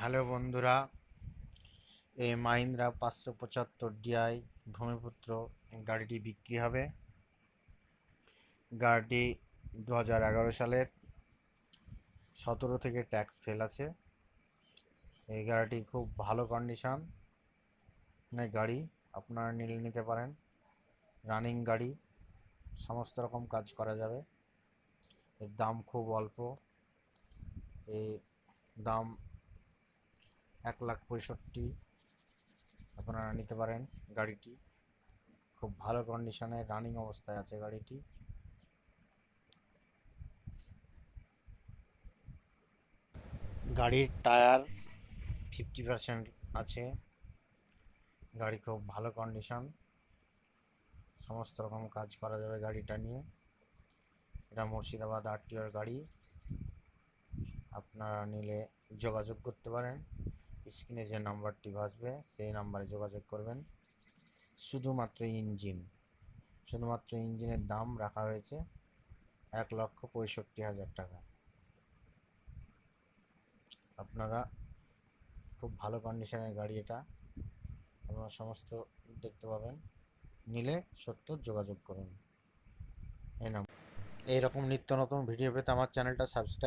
Hello বন্ধুরা, এই Mahindra 575 DI ভূমিপুত্র গাড়িটি বিক্রি হবে। গাড়িটি 2011 সালের 17 থেকে ট্যাক্স ফেল আছে। এই গাড়িটি খুব ভালো কন্ডিশন গাড়ি, আপনারা নিতে পারেন। রানিং গাড়ি, সমস্ত রকম কাজ করা যাবে। এর দাম খুব অল্প, এই দাম 1,65,000। আপনারা নিতে পারেন। গাড়িটি খুব ভালো কন্ডিশনে রানিং অবস্থায় আছে গাড়িটি। গাড়ির টায়ার 50% আছে। গাড়ি খুব ভালো কন্ডিশন, সমস্ত রকম কাজ করা যাবে গাড়িটা নিয়ে। এটা মুর্শিদাবাদ RTOর গাড়ি। আপনারা নিলে যোগাযোগ করতে পারেন। স্ক্রিনে যে নাম্বারটি ভাসবে সেই নাম্বারে যোগাযোগ করবেন। শুধুমাত্র ইঞ্জিনের দাম রাখা হয়েছে 1,65,000 টাকা। আপনারা খুব ভালো কন্ডিশনের গাড়ি, এটা আপনারা সমস্ত দেখতে পাবেন। নিলে যোগাযোগ করুন। এইরকম নিত্য নতুন ভিডিও পেতে আমার চ্যানেলটা সাবস্ক্রাইব